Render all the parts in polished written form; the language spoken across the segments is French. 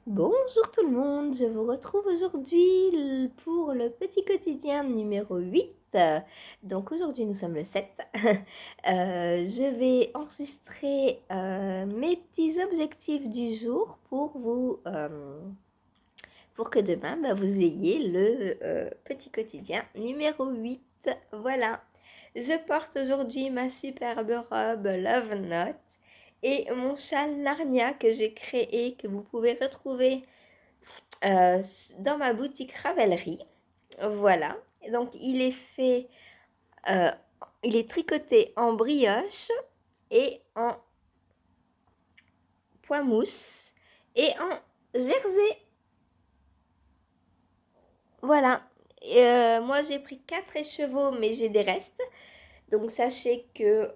Bonjour tout le monde, je vous retrouve aujourd'hui pour le petit quotidien numéro 8. Donc aujourd'hui nous sommes le 7. Je vais enregistrer mes petits objectifs du jour pour que demain vous ayez le petit quotidien numéro 8. Voilà, je porte aujourd'hui ma superbe robe Love Note et mon châle Narnia que j'ai créé, que vous pouvez retrouver dans ma boutique Ravelry. Voilà. Donc euh, il est tricoté en brioche et en point mousse et en jersey. Voilà. Moi j'ai pris 4 écheveaux mais j'ai des restes. Donc sachez que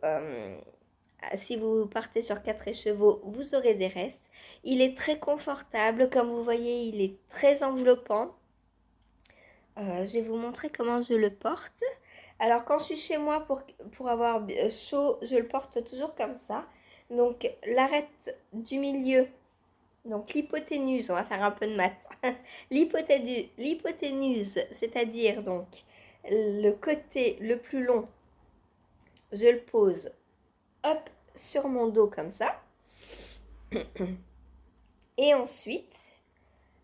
si vous partez sur 4 écheveaux, vous aurez des restes. Il est très confortable, comme vous voyez, il est très enveloppant. Je vais vous montrer comment je le porte. Alors quand je suis chez moi pour avoir chaud, je le porte toujours comme ça. Donc l'arête du milieu, donc l'hypoténuse, on va faire un peu de maths. L'hypoténuse, c'est-à-dire donc le côté le plus long, je le pose hop sur mon dos comme ça. Et ensuite,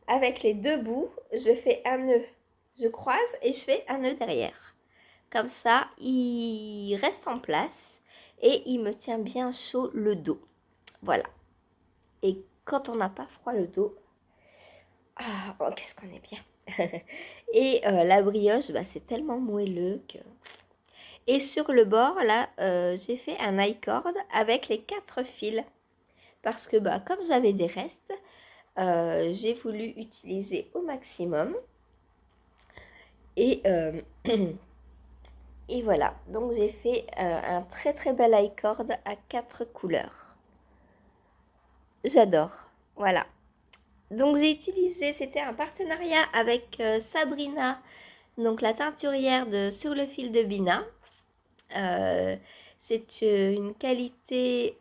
avec les deux bouts, je fais un nœud. Je croise et je fais un nœud derrière. Comme ça, il reste en place et il me tient bien chaud le dos. Voilà. Et quand on n'a pas froid le dos, oh, qu'est-ce qu'on est bien. Et la brioche, c'est tellement moelleux que... Et sur le bord, là, j'ai fait un i-cord avec les 4 fils. Parce que comme j'avais des restes, j'ai voulu utiliser au maximum. Et... Et voilà, donc j'ai fait un très très bel i-cord à 4 couleurs. J'adore, voilà. Donc j'ai utilisé, c'était un partenariat avec Sabrina, donc la teinturière de Sur le fil de Bina. C'est une qualité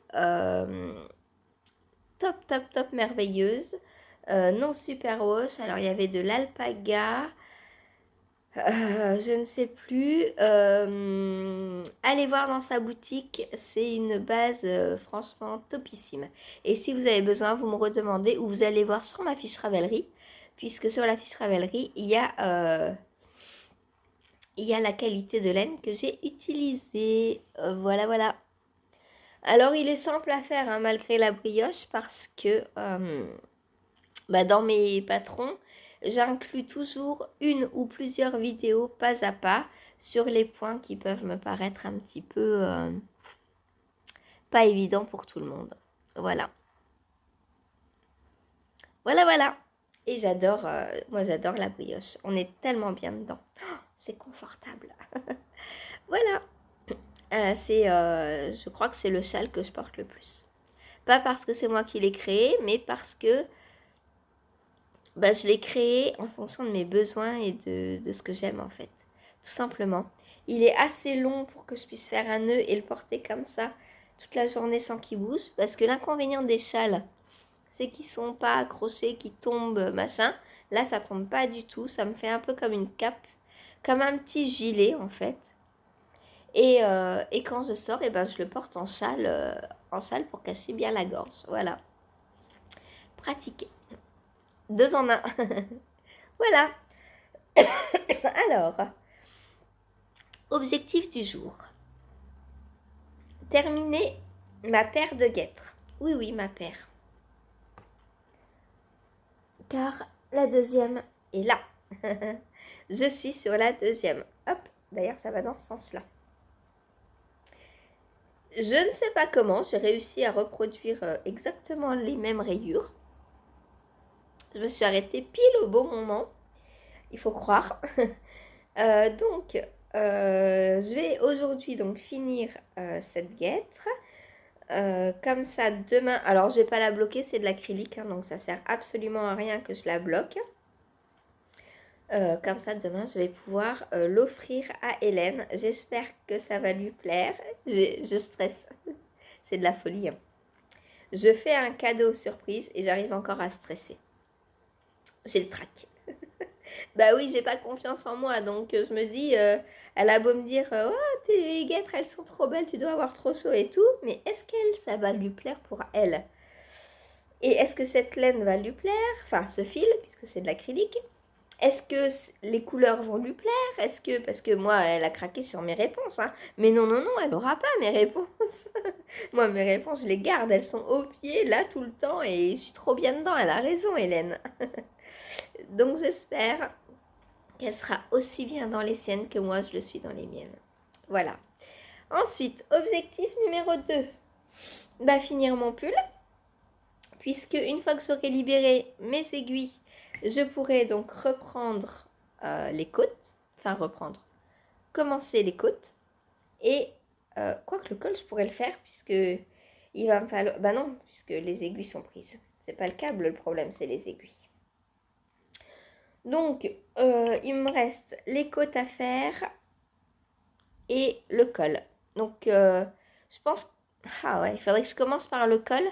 top top top merveilleuse, non super wash. Alors il y avait de l'alpaga. Je ne sais plus. Allez voir dans sa boutique, c'est une base franchement topissime. Et si vous avez besoin, vous me redemandez ou vous allez voir sur ma fiche Ravelry, puisque sur la fiche Ravelry, il y a la qualité de laine que j'ai utilisée. Voilà, voilà. Alors, il est simple à faire, hein, malgré la brioche, parce que dans mes patrons, j'inclus toujours une ou plusieurs vidéos pas à pas sur les points qui peuvent me paraître un petit peu pas évidents pour tout le monde. Voilà. Voilà, voilà. Et j'adore, moi j'adore la brioche. On est tellement bien dedans. Oh, c'est confortable. Voilà. Je crois que c'est le châle que je porte le plus. Pas parce que c'est moi qui l'ai créé, mais parce que je l'ai créé en fonction de mes besoins et de ce que j'aime en fait. Tout simplement. Il est assez long pour que je puisse faire un nœud et le porter comme ça toute la journée sans qu'il bouge. Parce que l'inconvénient des châles, c'est qu'ils sont pas accrochés, qu'ils tombent, machin. Là, ça tombe pas du tout. Ça me fait un peu comme une cape, comme un petit gilet en fait. Et quand je sors, je le porte en châle pour cacher bien la gorge. Voilà. Pratique. 2 en 1. Voilà. Alors, objectif du jour. Terminer ma paire de guêtres. Oui, oui, ma paire. Car la deuxième est là. Je suis sur la deuxième. Hop, d'ailleurs, ça va dans ce sens-là. Je ne sais pas comment, j'ai réussi à reproduire exactement les mêmes rayures. Je me suis arrêtée pile au bon moment. Il faut croire. Je vais aujourd'hui donc finir cette guêtre. Comme ça demain, alors je vais pas la bloquer, c'est de l'acrylique, hein, donc ça sert absolument à rien que je la bloque. Comme ça demain je vais pouvoir l'offrir à Hélène. J'espère que ça va lui plaire. Je stresse, c'est de la folie, hein. Je fais un cadeau surprise et j'arrive encore à stresser. j'ai le trac. Bah oui, j'ai pas confiance en moi, donc je me dis, elle a beau me dire, oh, tes guêtres, elles sont trop belles, tu dois avoir trop chaud et tout, mais est-ce qu'elle, ça va lui plaire pour elle? Et est-ce que cette laine va lui plaire? Enfin, ce fil, puisque c'est de l'acrylique. Est-ce que les couleurs vont lui plaire? Est-ce que, parce que moi, elle a craqué sur mes réponses, hein. Mais non, non, non, elle n'aura pas mes réponses. Moi, mes réponses, je les garde, elles sont au pied, là, tout le temps, et je suis trop bien dedans. Elle a raison, Hélène. Donc, j'espère qu'elle sera aussi bien dans les siennes que moi, je le suis dans les miennes. Voilà. Ensuite, objectif numéro 2. Bah, finir mon pull. Puisque une fois que j'aurai libéré mes aiguilles, je pourrai donc reprendre les côtes. Enfin, commencer les côtes. Et quoique le col, je pourrais le faire, puisque il va me falloir... Bah non, puisque les aiguilles sont prises. C'est pas le câble, le problème, c'est les aiguilles. Donc, il me reste les côtes à faire et le col. Donc, je pense... Ah ouais, il faudrait que je commence par le col,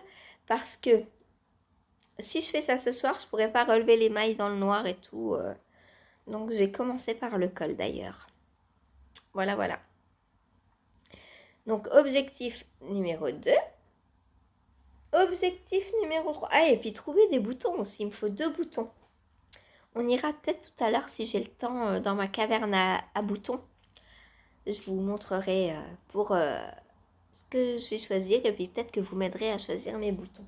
parce que si je fais ça ce soir, je pourrais pas relever les mailles dans le noir et tout. Donc, j'ai commencé par le col d'ailleurs. Voilà, voilà. Donc, objectif numéro 2. Objectif numéro 3. Ah, et puis trouver des boutons aussi. Il me faut 2 boutons. On ira peut-être tout à l'heure, si j'ai le temps, dans ma caverne à boutons. Je vous montrerai pour ce que je vais choisir. Et puis peut-être que vous m'aiderez à choisir mes boutons.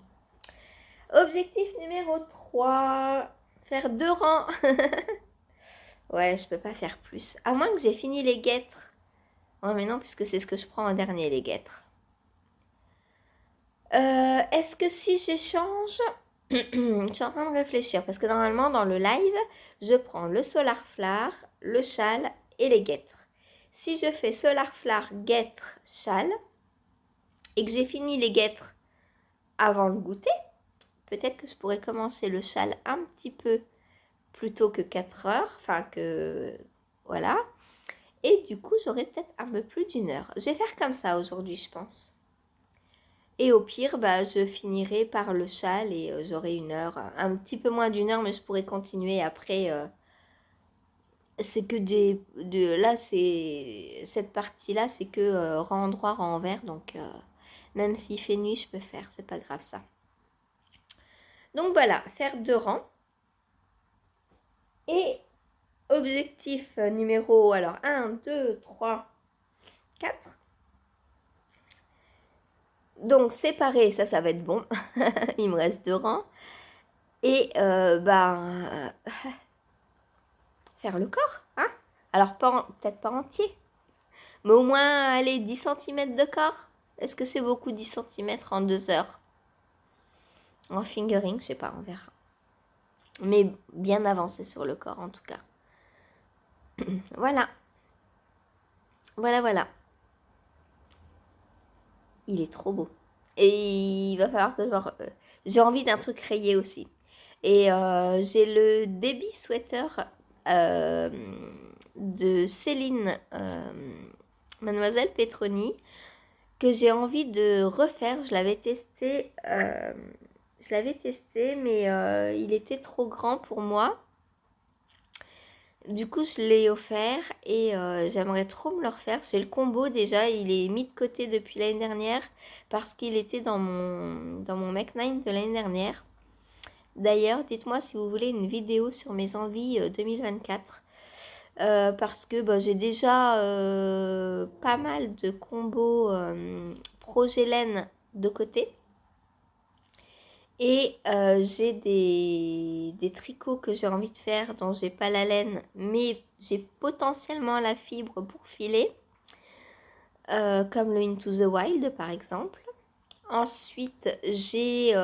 Objectif numéro 3. Faire 2 rangs. Ouais, je peux pas faire plus. À moins que j'ai fini les guêtres. Oh, mais non, puisque c'est ce que je prends en dernier, les guêtres. Est-ce que si j'échange... Je suis en train de réfléchir, parce que normalement, dans le live, je prends le Solar Flare, le châle et les guêtres. Si je fais Solar Flare, guêtres, châle, et que j'ai fini les guêtres avant le goûter, peut-être que je pourrais commencer le châle un petit peu plus tôt que 4 heures, enfin que... Voilà. Et du coup, j'aurai peut-être un peu plus d'1 heure. Je vais faire comme ça aujourd'hui, je pense. Et au pire, bah, je finirai par le châle et j'aurai 1 heure. Un petit peu moins d'1 heure, mais je pourrai continuer après. C'est que là, c'est cette partie-là, c'est que rang droit, rang envers. Donc, même s'il fait nuit, je peux faire. C'est pas grave ça. Donc voilà, faire 2 rangs. Et objectif numéro, alors 1, 2, 3, 4. Donc séparer, ça va être bon. Il me reste 2 rangs. Et faire le corps, hein. Alors peut-être pas entier, mais au moins aller 10 cm de corps. Est-ce que c'est beaucoup 10 cm en 2 heures? En fingering, je sais pas, on verra. Mais bien avancé sur le corps en tout cas. Voilà. Voilà, voilà. Il est trop beau. Et il va falloir que j'ai envie d'un truc rayé aussi. Et j'ai le Debbie Sweater de Céline Mademoiselle Petroni que j'ai envie de refaire. Je l'avais testé, mais il était trop grand pour moi. Du coup, je l'ai offert et j'aimerais trop me le refaire. J'ai le combo déjà, il est mis de côté depuis l'année dernière parce qu'il était dans mon Make 9 de l'année dernière. D'ailleurs, dites-moi si vous voulez une vidéo sur mes envies 2024. Parce que j'ai déjà pas mal de combos projet laine de côté. Et j'ai des tricots que j'ai envie de faire dont j'ai pas la laine, mais j'ai potentiellement la fibre pour filer. Comme le Into the Wild par exemple. Ensuite, j'ai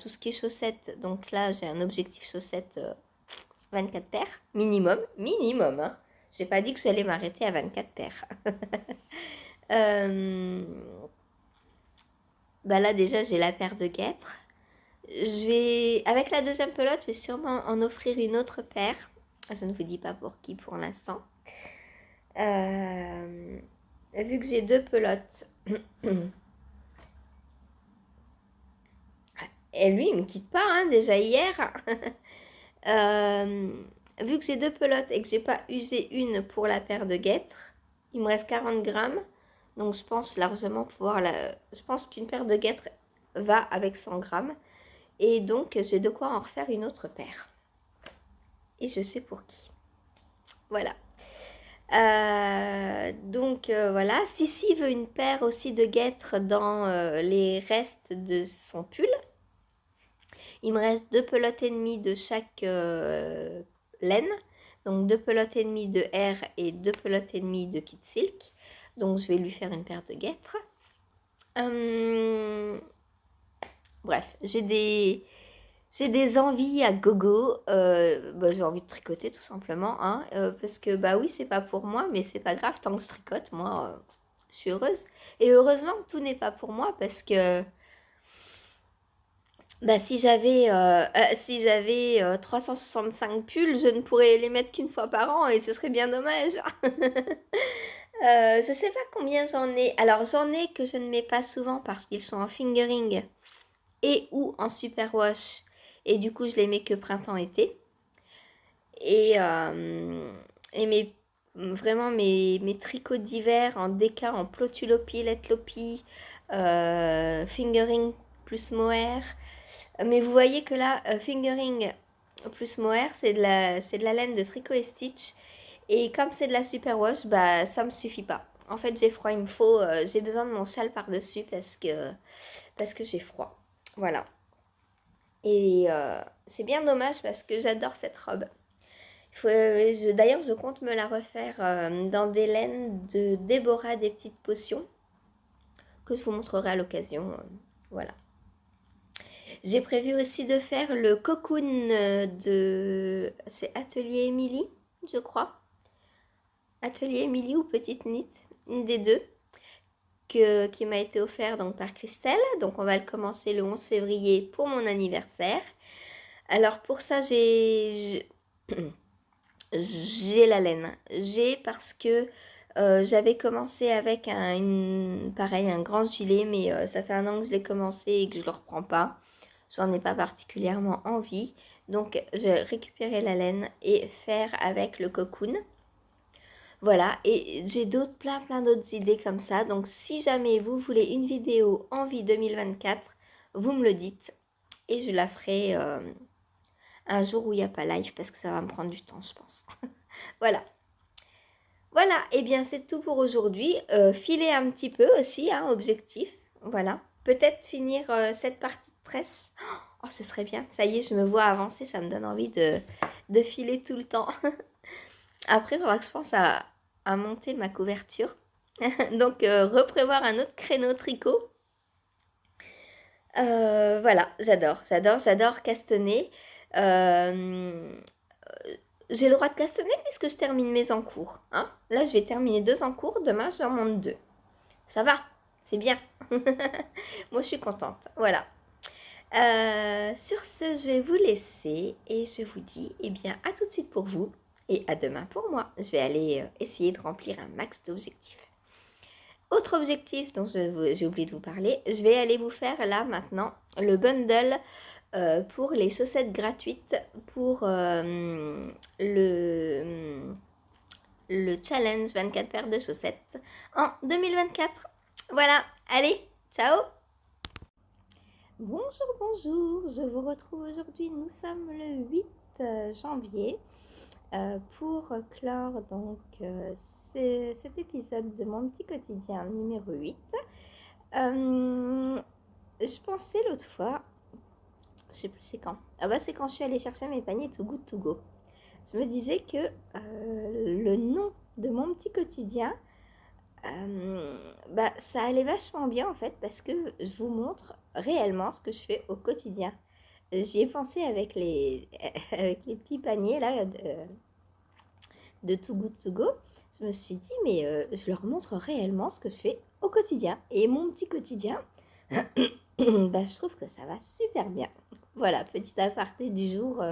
tout ce qui est chaussettes. Donc là, j'ai un objectif chaussettes 24 paires. Minimum, hein. J'ai pas dit que j'allais m'arrêter à 24 paires. Là, déjà, j'ai la paire de guêtres. Avec la deuxième pelote, je vais sûrement en offrir une autre paire. Je ne vous dis pas pour qui pour l'instant. Vu que j'ai 2 pelotes. Et lui, il me quitte pas, hein, déjà hier. Vu que j'ai 2 pelotes et que j'ai pas usé une pour la paire de guêtres, il me reste 40 grammes. Donc je pense largement pouvoir je pense qu'une paire de guêtres va avec 100 grammes. Et donc j'ai de quoi en refaire une autre paire. Et je sais pour qui. Voilà. Voilà. Sissi veut une paire aussi de guêtres dans les restes de son pull. Il me reste 2 pelotes et demie de chaque laine. Donc 2 pelotes et demie de R et 2 pelotes et demie de Kid Silk. Donc je vais lui faire une paire de guêtres. Bref, j'ai des envies à gogo. J'ai envie de tricoter tout simplement. Hein, parce que bah oui, c'est pas pour moi, mais c'est pas grave. Tant que je tricote, moi, je suis heureuse. Et heureusement que tout n'est pas pour moi parce que bah, si j'avais 365 pulls, je ne pourrais les mettre qu'une fois par an et ce serait bien dommage. Je sais pas combien j'en ai. Alors j'en ai que je ne mets pas souvent parce qu'ils sont en fingering et ou en superwash. Et du coup je les mets que printemps-été. Et vraiment mes tricots d'hiver en déca, en plotulopie, letlopi, fingering plus mohair. Mais vous voyez que là, fingering plus mohair, c'est de la laine de Tricot et Stitch. Et comme c'est de la superwash, bah ça me suffit pas. En fait, j'ai froid, il me faut, j'ai besoin de mon châle par-dessus parce que j'ai froid. Voilà. Et c'est bien dommage parce que j'adore cette robe. D'ailleurs, je compte me la refaire dans des laines de Déborah des petites potions que je vous montrerai à l'occasion. Voilà. J'ai prévu aussi de faire le cocoon c'est Atelier Émilie, je crois. Atelier Émilie ou Petite Knit, une des deux, qui m'a été offert donc par Christelle. Donc on va le commencer le 11 février pour mon anniversaire. Alors pour ça, j'ai la laine. J'ai parce que j'avais commencé avec pareil, un grand gilet, mais ça fait 1 an que je l'ai commencé et que je ne le reprends pas. J'en ai pas particulièrement envie. Donc, j'ai récupéré la laine et faire avec le cocoon. Voilà, et j'ai plein d'autres idées comme ça. Donc, si jamais vous voulez une vidéo envie 2024, vous me le dites. Et je la ferai un jour où il n'y a pas live parce que ça va me prendre du temps, je pense. Voilà. Voilà, et bien c'est tout pour aujourd'hui. Filer un petit peu aussi, hein, objectif. Voilà. Peut-être finir cette partie de tresse. Oh, ce serait bien. Ça y est, je me vois avancer, ça me donne envie de filer tout le temps. Après, il faudra que je pense à monter ma couverture. Donc, reprévoir un autre créneau tricot. Voilà, j'adore castanner. J'ai le droit de castanner puisque je termine mes encours. Hein. Là, je vais terminer 2 encours. Demain, j'en monte 2. Ça va, c'est bien. Moi, je suis contente. Voilà. Sur ce, je vais vous laisser et je vous dis bien à tout de suite pour vous et à demain pour moi. Je vais aller essayer de remplir un max d'objectifs. Autre objectif dont j'ai oublié de vous parler, je vais aller vous faire là maintenant le bundle pour les chaussettes gratuites pour le challenge 24 paires de chaussettes en 2024. Voilà, allez, ciao! Bonjour, je vous retrouve aujourd'hui, nous sommes le 8 janvier pour clore donc cet épisode de mon petit quotidien numéro 8. Je pensais l'autre fois, je sais plus c'est quand, c'est quand je suis allée chercher mes paniers Too Good To Go. Je me disais que le nom de mon petit quotidien, ça allait vachement bien en fait parce que je vous montre réellement ce que je fais au quotidien. J'y ai pensé avec les petits paniers là de Too Good To Go. Je me suis dit mais je leur montre réellement ce que je fais au quotidien. Et mon petit quotidien, je trouve que ça va super bien. Voilà, petit aparté du jour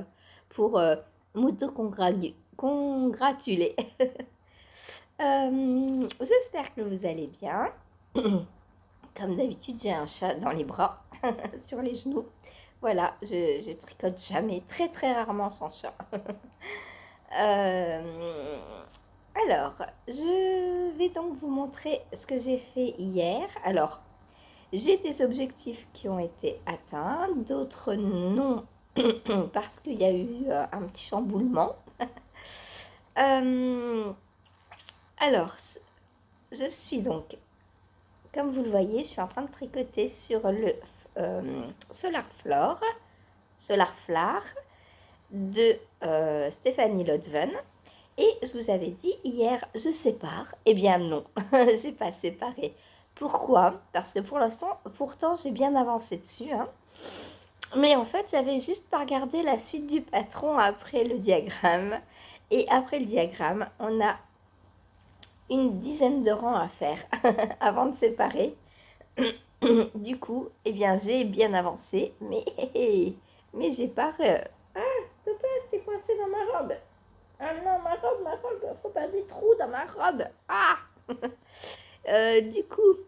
pour m'auto-congratuler. J'espère que vous allez bien. Comme d'habitude, j'ai un chat dans les bras, sur les genoux. Voilà, je tricote jamais, très très rarement sans chat. Euh, alors, je vais donc vous montrer ce que j'ai fait hier. Alors, j'ai des objectifs qui ont été atteints, d'autres non, parce qu'il y a eu un petit chamboulement. Euh, alors, je suis donc, comme vous le voyez, je suis en train de tricoter sur le Solar Flare de Stéphanie Lodven. Et je vous avais dit hier, je sépare. Eh bien non, j'ai pas séparé. Pourquoi? Parce que pour l'instant, pourtant j'ai bien avancé dessus, hein. Mais en fait, j'avais juste pas regardé la suite du patron après le diagramme. Et après le diagramme, on a une dizaine de rangs à faire avant de séparer. Du coup, eh bien, j'ai bien avancé, mais j'ai pas... Ah, Topaz, t'es coincé dans ma robe. Ah non, ma robe, faut pas des trous dans ma robe. Ah Du coup,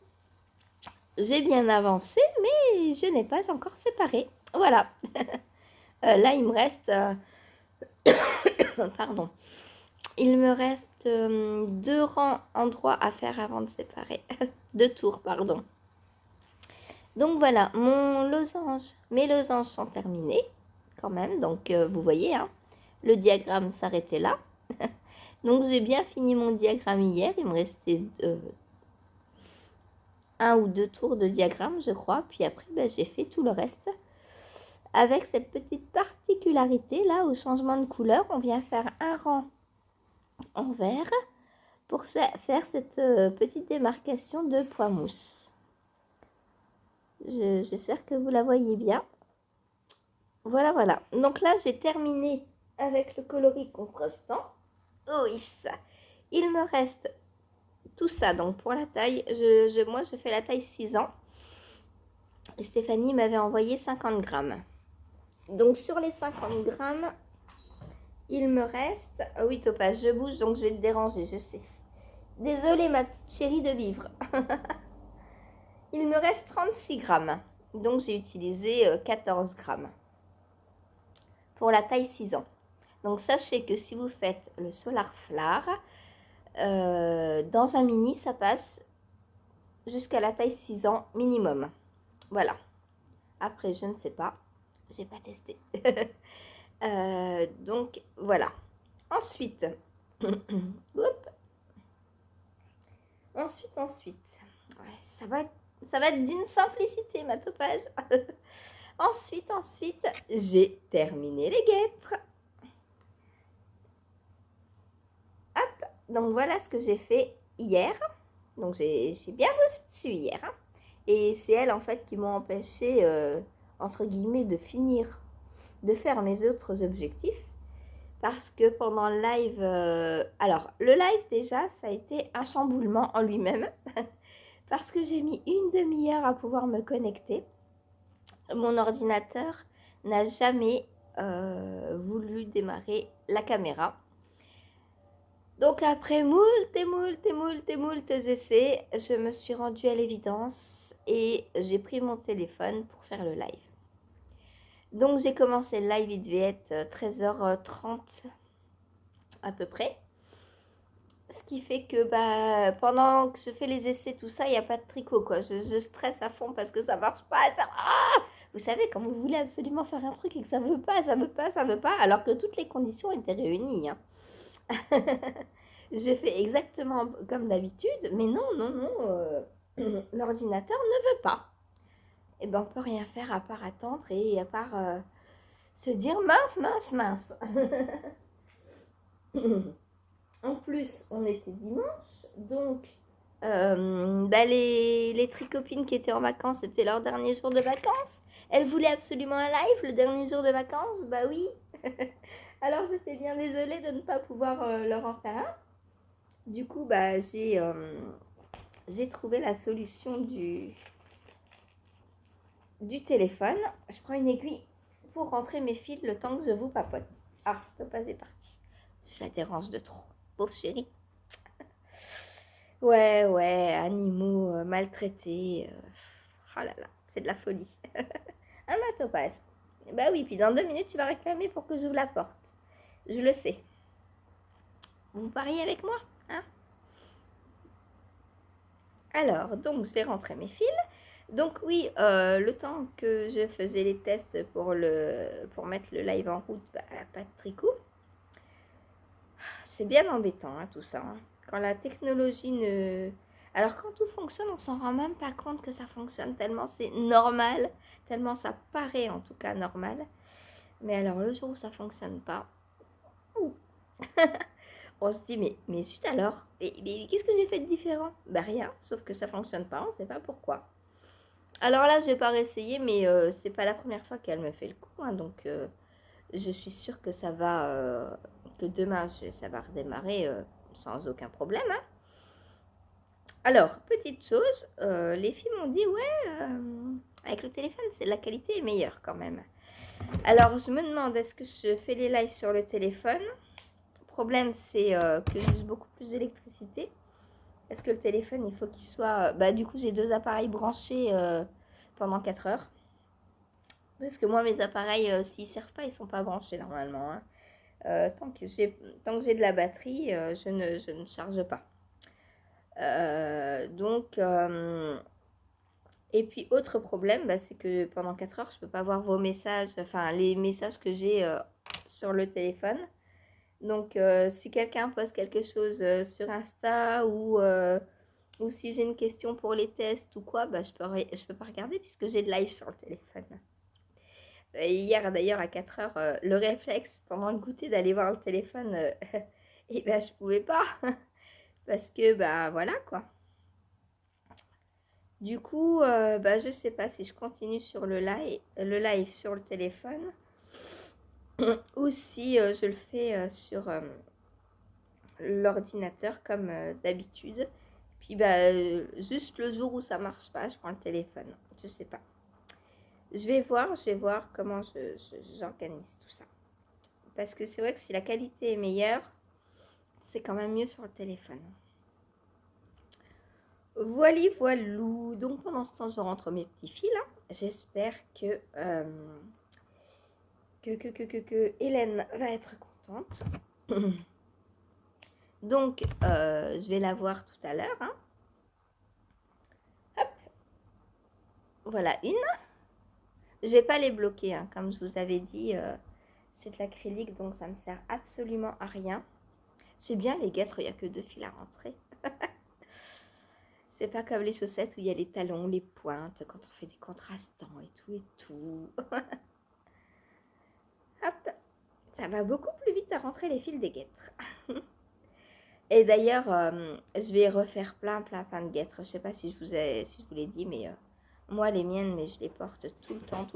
j'ai bien avancé, mais je n'ai pas encore séparé. Voilà. Là, il me reste... pardon. Il me reste 2 rangs endroits à faire avant de séparer. 2 tours, pardon. Donc voilà, mes losanges sont terminés quand même. Donc vous voyez, hein, le diagramme s'arrêtait là. Donc j'ai bien fini mon diagramme hier. Il me restait 1 ou 2 tours de diagramme, je crois. Puis après, j'ai fait tout le reste. Avec cette petite particularité là, au changement de couleur, on vient faire un rang en vert pour faire cette petite démarcation de poids mousse. J'espère que vous la voyez bien. Voilà, voilà. Donc là, j'ai terminé avec le coloris contrastant. Oui, ça. Il me reste tout ça. Donc pour la taille, moi, je fais la taille 6 ans. Et Stéphanie m'avait envoyé 50 grammes. Donc sur les 50 grammes, il me reste... Ah oui, Topaz, je bouge, donc je vais te déranger, je sais. Désolée, ma petite chérie de vivre. Il me reste 36 grammes. Donc j'ai utilisé 14 grammes pour la taille 6 ans. Donc sachez que si vous faites le Solar Flare, dans un mini, ça passe jusqu'à la taille 6 ans minimum. Voilà. Après, je ne sais pas. J'ai pas testé. Donc voilà. Ensuite, ensuite. Ouais, ça va être d'une simplicité, ma Topaz. Ensuite, j'ai terminé les guêtres. Hop, donc voilà ce que j'ai fait hier. Donc j'ai bien bossé dessus hier, hein. Et c'est elles en fait qui m'ont empêché, entre guillemets, de faire mes autres objectifs. Parce que pendant le live, alors le live déjà, ça a été un chamboulement en lui-même. Parce que j'ai mis une demi-heure à pouvoir me connecter. Mon ordinateur n'a jamais voulu démarrer la caméra. Donc après moult essais, je me suis rendue à l'évidence et j'ai pris mon téléphone pour faire le live. Donc j'ai commencé le live, il devait être 13h30 à peu près. Ce qui fait que pendant que je fais les essais, tout ça, il n'y a pas de tricot, quoi. Je stresse à fond parce que ça marche pas. Vous savez, quand vous voulez absolument faire un truc et que ça veut pas, alors que toutes les conditions étaient réunies, hein. J'ai fait exactement comme d'habitude, mais non, l'ordinateur ne veut pas. Et ben on peut rien faire à part attendre et à part se dire mince. En plus, on était dimanche, donc les tricopines qui étaient en vacances, c'était leur dernier jour de vacances. Elles voulaient absolument un live le dernier jour de vacances, bah oui. Alors j'étais bien désolée de ne pas pouvoir leur en faire un. Du coup, j'ai trouvé la solution du téléphone. Je prends une aiguille pour rentrer mes fils le temps que je vous papote. Ah, Topaz est parti. Je la dérange de trop. Pauvre chérie. Ouais, animaux maltraités. Oh là là, c'est de la folie. Ah, ma Topaz. Bah oui, puis dans 2 minutes, tu vas réclamer pour que j'ouvre la porte. Je le sais. Vous pariez avec moi, hein? Alors, donc, je vais rentrer mes fils. Donc oui, le temps que je faisais les tests pour mettre le live en route, bah, pas de tricot. C'est bien embêtant, hein, tout ça. Hein. Quand la technologie ne... Alors quand tout fonctionne, on s'en rend même pas compte que ça fonctionne, tellement c'est normal, tellement ça paraît en tout cas normal. Mais alors le jour où ça fonctionne pas, on se dit mais zut alors, mais qu'est-ce que j'ai fait de différent? Bah rien, sauf que ça fonctionne pas, on sait pas pourquoi. Alors là, je vais pas réessayer, mais c'est pas la première fois qu'elle me fait le coup, hein, donc je suis sûre que ça va, que demain ça va redémarrer sans aucun problème. Hein. Alors, petite chose, les filles m'ont dit ouais, avec le téléphone, la qualité est meilleure quand même. Alors, je me demande est-ce que je fais les lives sur le téléphone? Le problème, c'est que j'use beaucoup plus d'électricité. Est-ce que le téléphone, il faut qu'il soit... Bah, du coup, j'ai 2 appareils branchés pendant 4 heures. Parce que moi, mes appareils, s'ils ne servent pas, ils ne sont pas branchés normalement. Hein. Tant que j'ai de la batterie, je ne charge pas. Et puis, autre problème, bah, c'est que pendant 4 heures, je ne peux pas voir vos messages, enfin, les messages que j'ai sur le téléphone. Donc, si quelqu'un poste quelque chose sur Insta ou si j'ai une question pour les tests ou quoi, bah, je peux pas regarder puisque j'ai le live sur le téléphone. Hier d'ailleurs à 4 heures, le réflexe pendant le goûter d'aller voir le téléphone, et ben je pouvais pas parce que bah voilà quoi. Du coup, bah je sais pas si je continue sur le live sur le téléphone ou si je le fais sur l'ordinateur comme d'habitude. Puis bah juste le jour où ça marche pas, je prends le téléphone. Je sais pas. Je vais voir comment j'organise tout ça. Parce que c'est vrai que si la qualité est meilleure, c'est quand même mieux sur le téléphone. Voilà, voilou. Donc pendant ce temps, je rentre mes petits fils. Hein. J'espère que, Hélène va être contente. Donc, je vais la voir tout à l'heure. Hein. Hop. Voilà une. Je vais pas les bloquer, hein. Comme je vous avais dit, c'est de l'acrylique, donc ça ne sert absolument à rien. C'est bien les guêtres, il n'y a que 2 fils à rentrer. C'est pas comme les chaussettes où il y a les talons, les pointes, quand on fait des contrastants et tout et tout. Hop, ça va beaucoup plus vite à rentrer les fils des guêtres. Et d'ailleurs, je vais refaire plein de guêtres. Je sais pas si je vous l'ai dit, mais moi les miennes, mais je les porte tout le temps.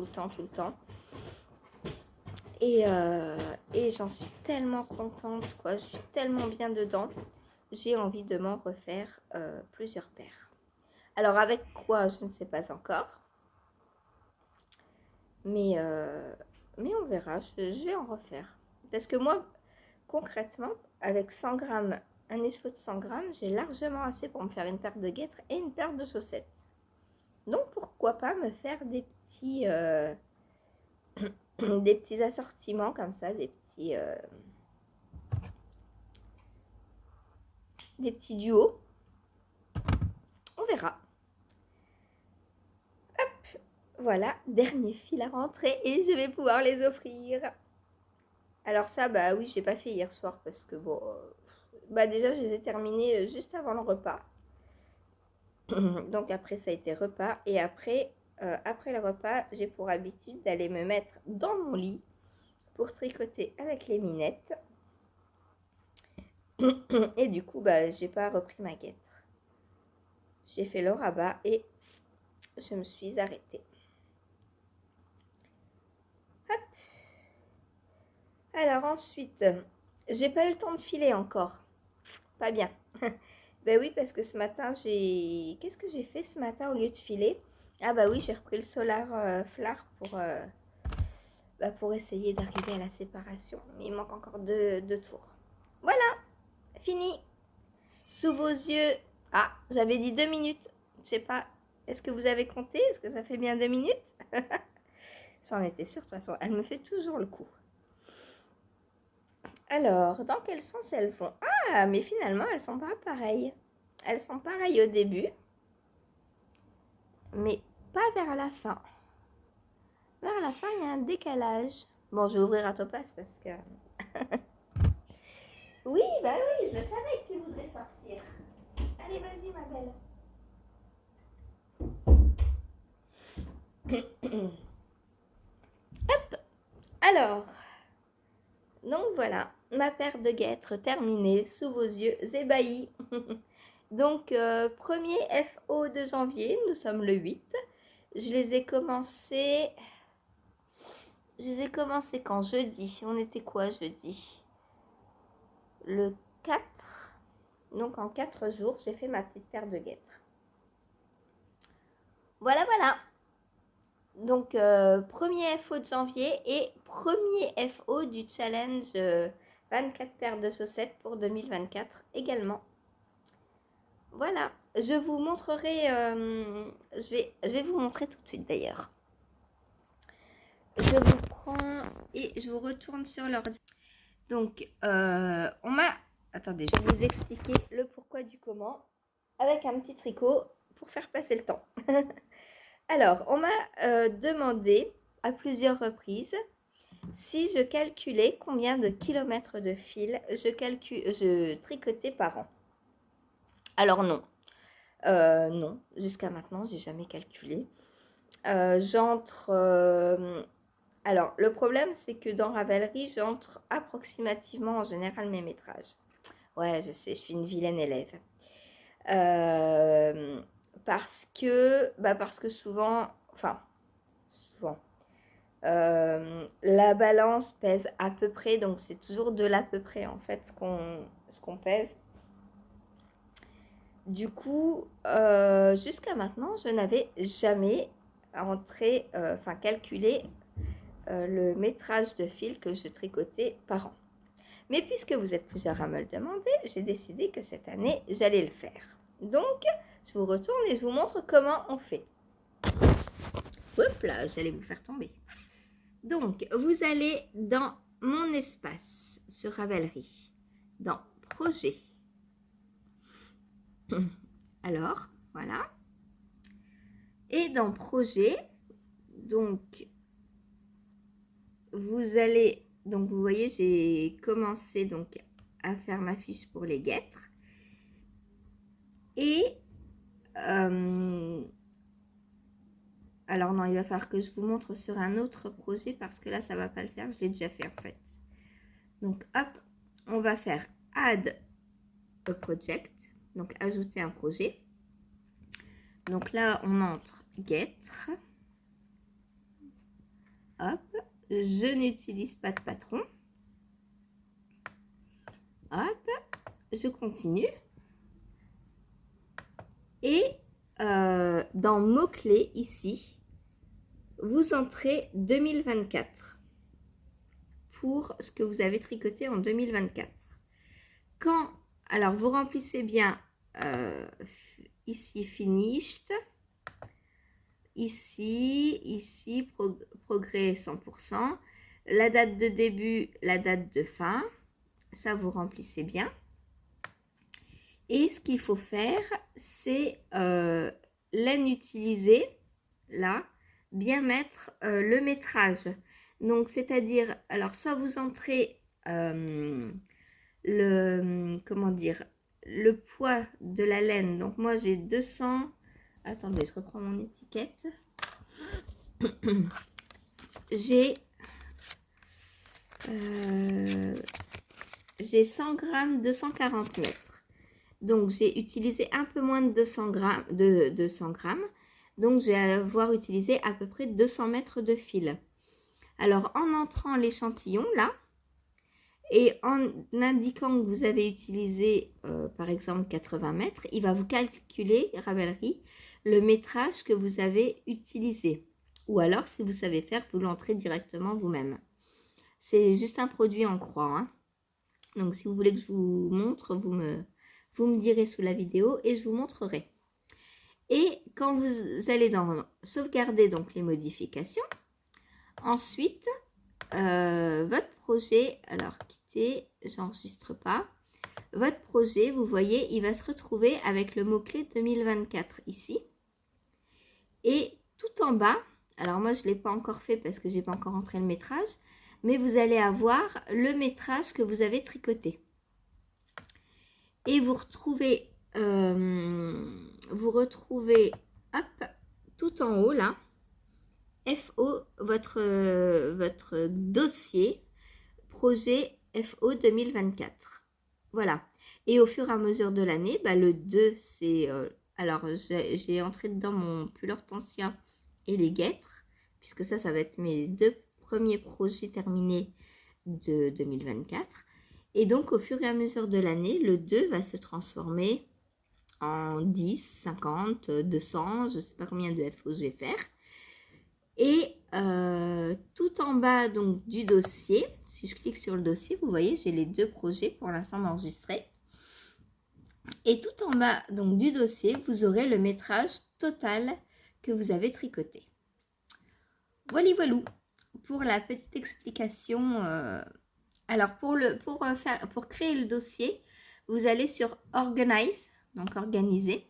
Et j'en suis tellement contente, quoi. Je suis tellement bien dedans. J'ai envie de m'en refaire plusieurs paires. Alors avec quoi, je ne sais pas encore. Mais on verra, je vais en refaire. Parce que moi, concrètement, avec 100 grammes, un écheveau de 100 grammes, j'ai largement assez pour me faire une paire de guêtres et une paire de chaussettes. Donc pourquoi pas me faire des petits, des petits assortiments comme ça, des petits duos. On verra. Hop, voilà, dernier fil à rentrer et je vais pouvoir les offrir. Alors ça, bah oui, j'ai pas fait hier soir parce que bon, bah déjà je les ai terminés juste avant le repas. Donc après ça a été repas et après le repas, j'ai pour habitude d'aller me mettre dans mon lit pour tricoter avec les minettes. Et du coup, bah j'ai pas repris ma guêtre. J'ai fait le rabat et je me suis arrêtée. Hop. Alors ensuite, j'ai pas eu le temps de filer encore. Pas bien. Ben oui, parce que ce matin, qu'est-ce que j'ai fait ce matin au lieu de filer? Ah bah oui, j'ai repris le Solar Flare pour essayer d'arriver à la séparation. Mais il manque encore deux tours. Voilà, fini. Sous vos yeux. Ah, j'avais dit 2 minutes. Je sais pas, est-ce que vous avez compté? Est-ce que ça fait bien 2 minutes? J'en étais sûre, de toute façon, elle me fait toujours le coup. Alors, dans quel sens elles vont? Ah, mais finalement, elles sont pas pareilles. Elles sont pareilles au début, mais pas vers la fin. Vers la fin, il y a un décalage. Bon, je vais ouvrir un topaz parce que... Oui, bah oui, je savais que tu voudrais sortir. Allez, vas-y, ma belle. Hop. Alors, donc voilà, ma paire de guêtres terminée sous vos yeux ébahis. Donc, premier FO de janvier, nous sommes le 8. Je les ai commencés quand? Jeudi. On était quoi jeudi? Le 4. Donc en 4 jours, j'ai fait ma petite paire de guêtres. Voilà, voilà. Donc premier FO de janvier et premier FO du challenge 24 paires de chaussettes pour 2024 également. Voilà, je vous montrerai, je vais vous montrer tout de suite d'ailleurs. Je vous prends et je vous retourne sur l'ordi. Donc, on m'a... Attendez, je vais vous expliquer le pourquoi du comment avec un petit tricot pour faire passer le temps. Alors, on m'a demandé à plusieurs reprises si je calculais combien de kilomètres de fil je tricotais par an. Alors non, non, jusqu'à maintenant, j'ai jamais calculé. Alors, le problème, c'est que dans Ravelry, j'entre approximativement en général mes métrages. Ouais, je sais, je suis une vilaine élève. Parce que souvent, la balance pèse à peu près, donc c'est toujours de l'à peu près en fait ce qu'on pèse. Du coup, jusqu'à maintenant, je n'avais jamais calculé le métrage de fil que je tricotais par an. Mais puisque vous êtes plusieurs à me le demander, j'ai décidé que cette année, j'allais le faire. Donc, je vous retourne et je vous montre comment on fait. Hop là, j'allais vous faire tomber. Donc, vous allez dans mon espace sur Ravelry, dans Projet. Alors, voilà. Et dans Projet, donc, vous allez... Donc, vous voyez, j'ai commencé donc à faire ma fiche pour les guêtres. Et... alors non, il va falloir que je vous montre sur un autre projet parce que là, ça ne va pas le faire. Je l'ai déjà fait en fait. Donc, hop, on va faire Add a Project. Donc, ajouter un projet. Donc là, on entre guêtres. Hop, je n'utilise pas de patron. Hop, je continue. Et dans mots-clés ici, vous entrez 2024 pour ce que vous avez tricoté en 2024. Alors vous remplissez bien ici finished, ici progrès 100%, la date de début, la date de fin, ça vous remplissez bien. Et ce qu'il faut faire, c'est laine utilisée, là, bien mettre le métrage. Donc, c'est-à-dire, alors, soit vous entrez le poids de la laine. Donc, moi, j'ai 200... Attendez, je reprends mon étiquette. J'ai 100 grammes, 240 mètres. Donc, j'ai utilisé un peu moins de 200 grammes. Donc, je vais avoir utilisé à peu près 200 mètres de fil. Alors, en entrant l'échantillon, là, et en indiquant que vous avez utilisé, par exemple, 80 mètres, il va vous calculer, Ravelry, le métrage que vous avez utilisé. Ou alors, si vous savez faire, vous l'entrez directement vous-même. C'est juste un produit en croix. Hein. Donc, si vous voulez que je vous montre, vous me direz sous la vidéo et je vous montrerai. Et quand vous allez dans sauvegarder donc les modifications, Ensuite, votre projet, alors quittez, j'enregistre pas. Votre projet, vous voyez, il va se retrouver avec le mot-clé 2024 ici. Et tout en bas, alors moi je ne l'ai pas encore fait parce que je n'ai pas encore entré le métrage, mais vous allez avoir le métrage que vous avez tricoté. Et vous retrouvez, hop, tout en haut là, FO, votre dossier, projet FO 2024. Voilà. Et au fur et à mesure de l'année, bah, le 2, c'est... alors, j'ai entré dedans mon pull hortensia et les guêtres, puisque ça va être mes 2 premiers projets terminés de 2024. Et donc, au fur et à mesure de l'année, le 2 va se transformer en 10, 50, 200, je ne sais pas combien de FO je vais faire. Et tout en bas donc du dossier, si je clique sur le dossier, vous voyez, j'ai les 2 projets pour l'instant d'enregistrer. Et tout en bas donc du dossier, vous aurez le métrage total que vous avez tricoté. Voilà, pour la petite explication. Alors pour créer le dossier, vous allez sur Organize, donc organiser.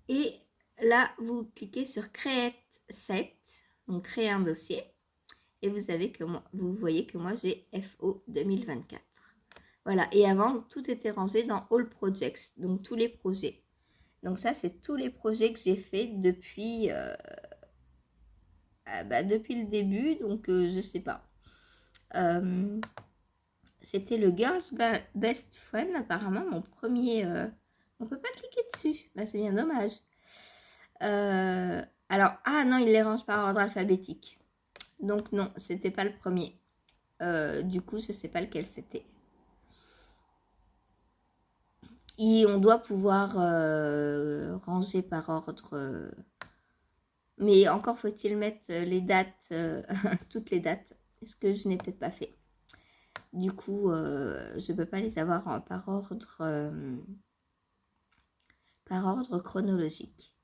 Et là, vous cliquez sur Create Set, donc créer un dossier. Et vous voyez que moi j'ai FO 2024. Voilà, et avant, tout était rangé dans All Projects, donc tous les projets. Donc ça, c'est tous les projets que j'ai fait depuis, depuis le début, donc je sais pas. C'était le Girls Best Friend, apparemment, mon premier... on peut pas cliquer dessus, bah, c'est bien dommage. Alors, ah non, il les range par ordre alphabétique. Donc non, c'était pas le premier. Du coup, je sais pas lequel c'était. Et on doit pouvoir ranger par ordre. Mais encore faut-il mettre les dates, toutes les dates. Ce que je n'ai peut-être pas fait. Du coup, je ne peux pas les avoir par ordre chronologique.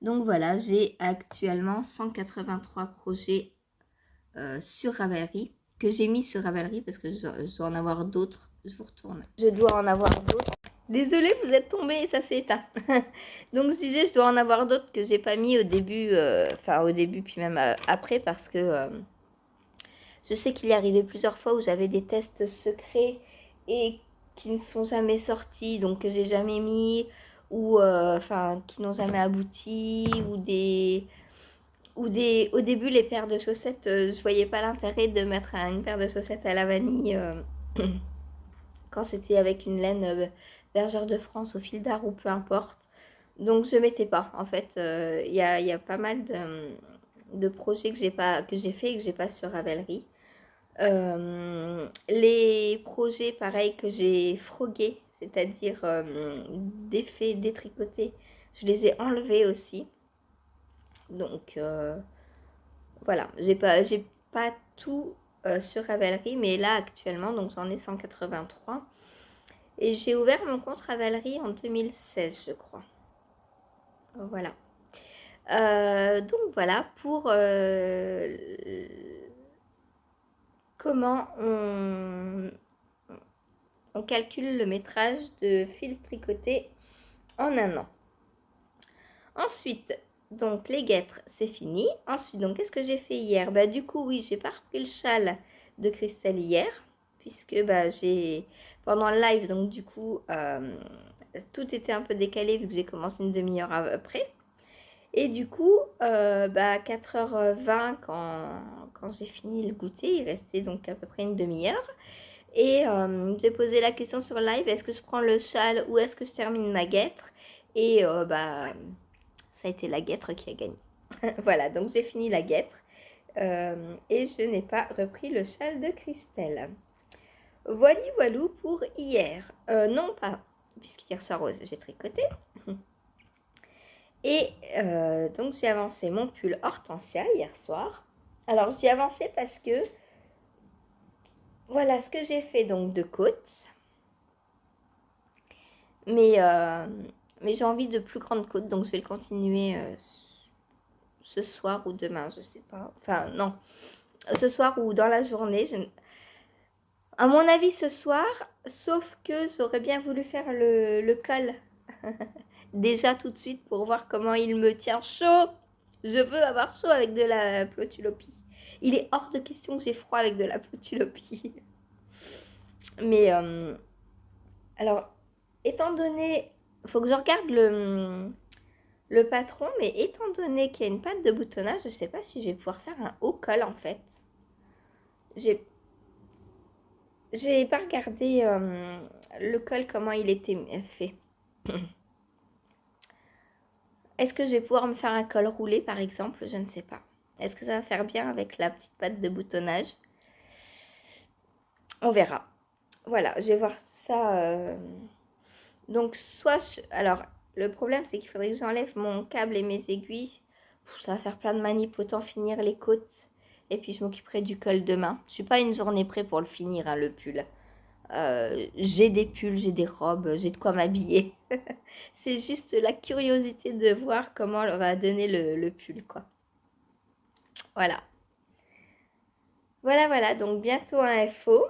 Donc voilà, j'ai actuellement 183 projets sur Ravelry, que j'ai mis sur Ravelry parce que je dois en avoir d'autres. Je vous retourne. Je dois en avoir d'autres. Désolée, vous êtes tombé et ça s'est éteint. Donc je disais, je dois en avoir d'autres que j'ai pas mis au début, au début puis même après parce que je sais qu'il y arrivait plusieurs fois où j'avais des tests secrets et qui ne sont jamais sortis, donc que j'ai jamais mis, ou qui n'ont jamais abouti, au début les paires de chaussettes, je voyais pas l'intérêt de mettre une paire de chaussettes à la vanille quand c'était avec une laine bergère de France au fil d'art ou peu importe. Donc je mettais pas. En fait, il y a pas mal de projets que j'ai fait et que j'ai pas sur Ravelry. Les projets pareil que j'ai frogués, c'est-à-dire défaits, détricotés, je les ai enlevés aussi. Donc voilà, j'ai pas tout sur Ravelry, mais là actuellement, donc j'en ai 183. Et j'ai ouvert mon compte Ravelry en 2016, je crois. Voilà. Donc voilà pour comment on calcule le métrage de fil tricoté en un an. Ensuite, donc les guêtres, c'est fini. Ensuite, donc qu'est-ce que j'ai fait hier? Du coup, oui, j'ai pas repris le châle de Christelle hier, puisque j'ai pendant le live, donc du coup, tout était un peu décalé vu que j'ai commencé une demi-heure après. Et du coup, 4h20 quand j'ai fini le goûter, il restait donc à peu près une demi-heure. Et j'ai posé la question sur live, est-ce que je prends le châle ou est-ce que je termine ma guêtre? Et ça a été la guêtre qui a gagné. Voilà, donc j'ai fini la guêtre et je n'ai pas repris le châle de Christelle. Voilou pour hier. Non pas, puisqu'hier soir j'ai tricoté. Et donc j'ai avancé mon pull hortensia hier soir. Alors j'ai avancé parce que voilà ce que j'ai fait donc de côte. Mais j'ai envie de plus grandes côtes, donc je vais le continuer ce soir ou demain, je sais pas. Enfin, non, ce soir ou dans la journée. À mon avis, ce soir, sauf que j'aurais bien voulu faire le col déjà tout de suite pour voir comment il me tient chaud. Je veux avoir chaud avec de la plotulopie. Il est hors de question que j'ai froid avec de la plotulopie. Mais alors, étant donné, faut que je regarde le patron, mais étant donné qu'il y a une patte de boutonnage, je sais pas si je vais pouvoir faire un haut col en fait. J'ai pas regardé le col comment il était fait. Est-ce que je vais pouvoir me faire un col roulé par exemple? Je ne sais pas. Est-ce que ça va faire bien avec la petite patte de boutonnage? On verra. Voilà, je vais voir ça. Donc soit alors le problème c'est qu'il faudrait que j'enlève mon câble et mes aiguilles. Ça va faire plein de manips, autant finir les côtes. Et puis je m'occuperai du col demain. Je suis pas une journée près pour le finir, hein, le pull. J'ai des pulls, j'ai des robes, j'ai de quoi m'habiller. C'est juste la curiosité de voir comment on va donner le pull, quoi. Voilà. Voilà, donc bientôt un FO.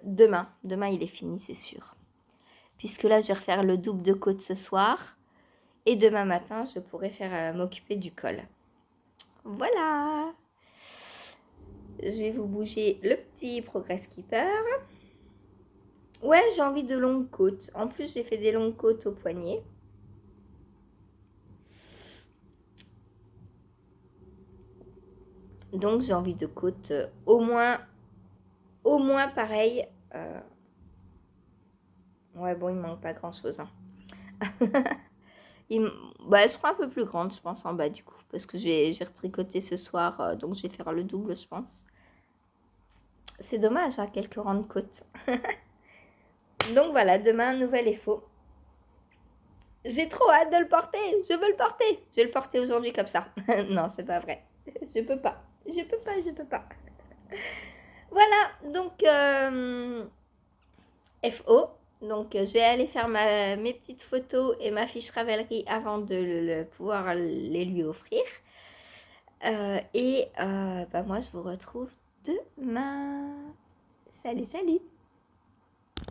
Demain il est fini, c'est sûr. Puisque là, je vais refaire le double de côte ce soir. Et demain matin, je pourrai faire m'occuper du col. Voilà. Je vais vous bouger le petit Progress Keeper. Ouais, j'ai envie de longues côtes. En plus, j'ai fait des longues côtes au poignet. Donc, j'ai envie de côtes au moins pareil. Ouais, bon, il manque pas grand-chose. Hein. Elles seront un peu plus grandes, je pense, en bas du coup. Parce que j'ai retricoté ce soir, donc je vais faire le double, je pense. C'est dommage, hein, quelques rangs de côtes. Donc voilà, demain, un nouvel effort. J'ai trop hâte de le porter. Je veux le porter. Je vais le porter aujourd'hui comme ça. Non, c'est pas vrai. Je peux pas. Je peux pas. Voilà, donc FO. Donc je vais aller faire mes petites photos et ma fiche Ravelry avant de pouvoir les lui offrir. Moi je vous retrouve demain. Salut.